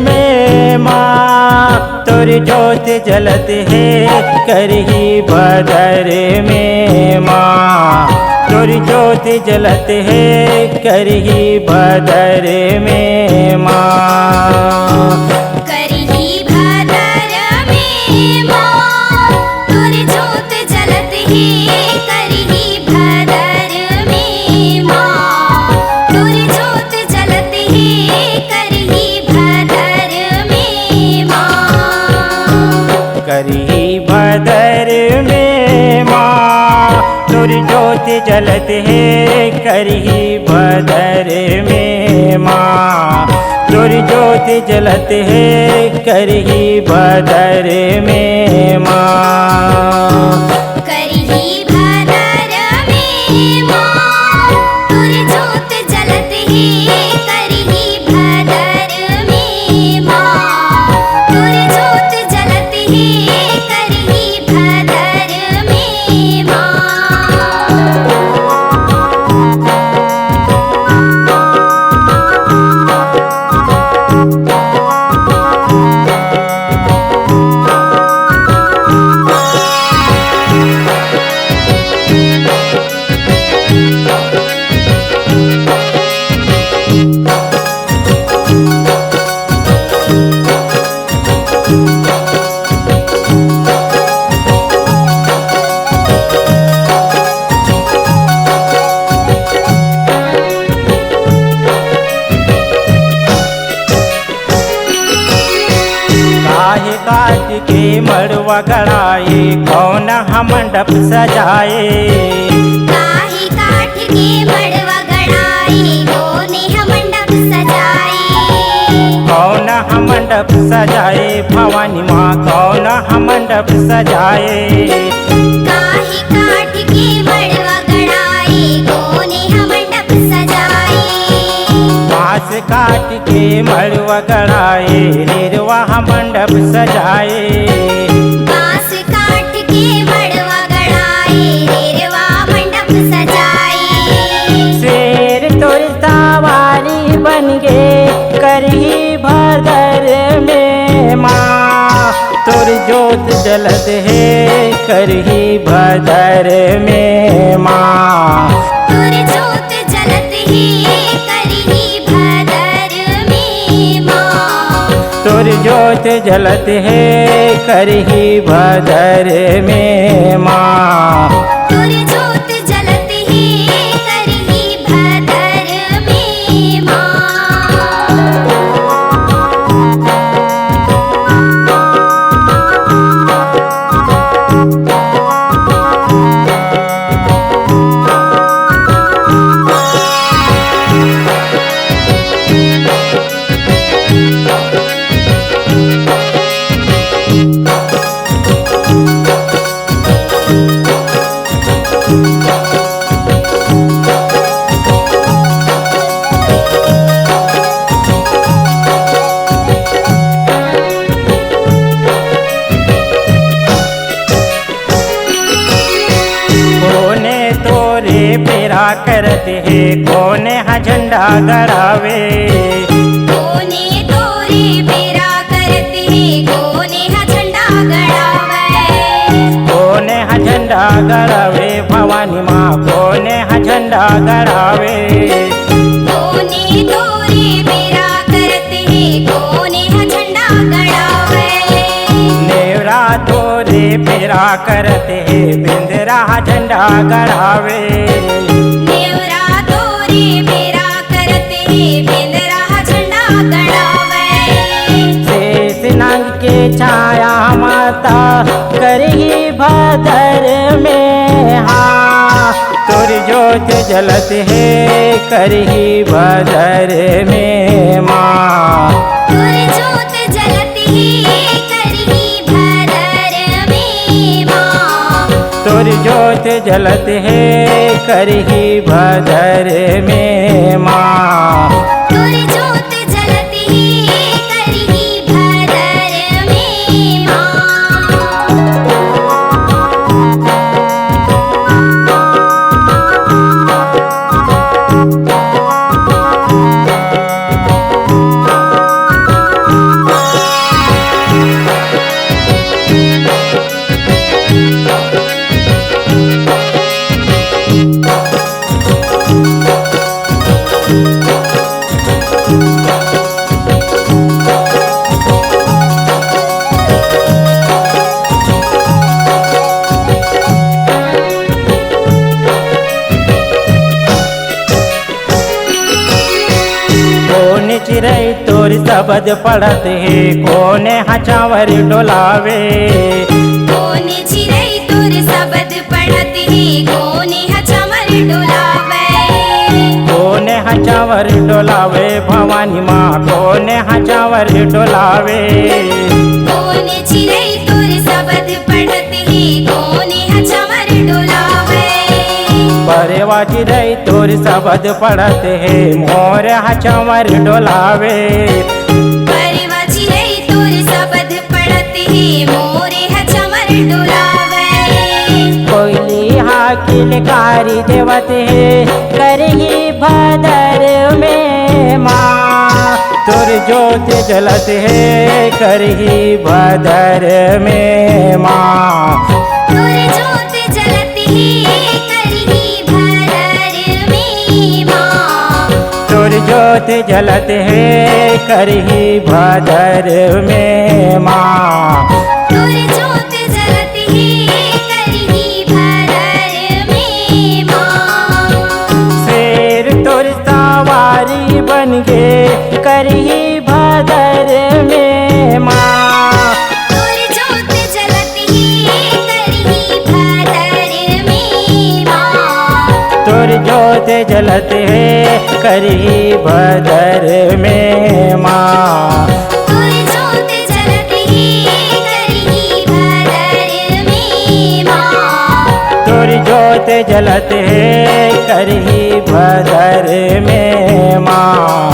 में माँ तोरी जोत जलत है करही भदर में माँ तोरी जोत जलत है करही भदर में माँ करही भदर में माँ तोरी जोत जलत है करही भदर में माँ तोरी जोत जलत है करही भदर में माँ करही भदर में माँ तोरी जोत जलत है करही भदर में माँ तोरी जोत जलत है करही भदर में माँ करही भदर में माँ तोरी जोत जलत है करही भदर में माँ तोरी जोत जलत है करही भदर में माँ काहे काट के मड़वा गड़ाए कौन मंडप सजाए काहे काठ के मड़वा गड़ाए कोने मंडप सजाए कौन मंडप सजाए भवानी माँ कौन मंडप सजाए काहे काठ के मड़वा गड़ाए कोने मंडप सजाए बाँस काट के मड़वा गड़ाए निरवा मंडप सजाए बांस काट के मड़वा गड़ाए निरवा मंडप सजाए शेर तोरी सवारी बन गे करही भदर में माँ तोर जोत जलत है करही भदर में माँ तोर जोत जलत है करही भदर में माँ तोर जोत जलत है करही भदर में माँ तोर जोत जलत है करही भदर में माँ कोने तोरे पेरा करते है कोने झंडा गड़ावे कोने तोरे पेरा करते कोने झंडा गड़ावे कोने झंडा गड़ावे भवानी माँ कोने झंडा गड़ावे कोने तोरे पेरा करते कोने झंडा गड़ावे नेवरा तोरे पेरा करते है बिंदरा झंडा गड़ावे नेवरा तोरे पेरा करते बिंदरा झंडा गड़ावे शेष नाग के छाया माता करही भदर में हाँ तोर जोत जलत है करही भदर में माँ तोर जोत जलत है करही भदर में माँ तोर जोत जलत है करही भदर में माँ तोर जोत जलत है करही भदर में माँ सबद पड़त है कोने हचावर डोलावे। कोने चिरई तुर सबद पढ़त है कोने हचमर डोलावे। कोने हचावर डोलावे भवानी माँ कोने हचावर डोलावे। कोने चिरई तुर सबद पढ़त है कोने हचमर डोलावे। बरेवा चिरई तोर सबद पड़त है मोर हचावर डोलावे। बरेवा चिरई तुर सबद पढ़त है मोरे हचमर डोलावे। कोयली हाकिल कारी देवत है करही भदर में माँ। तोर ज्योत जलत है करही भदर में माँ। तुर ज्योत जलत है करही भदर में माँ। तोर ज्योत जलत है करही भदर में माँ। तुर ज्योत जलत है करही भदर में माँ। शेर तोर सवारी बन गे करही भदर में माँ। तुर ज्योत जलत है करही भदर में माँ। तोर ज्योत जलत है करही भदर में माँ। तुर ज्योत जलत है करही भदर में माँ। तोर ज्योत जलत है करही भदर में माँ।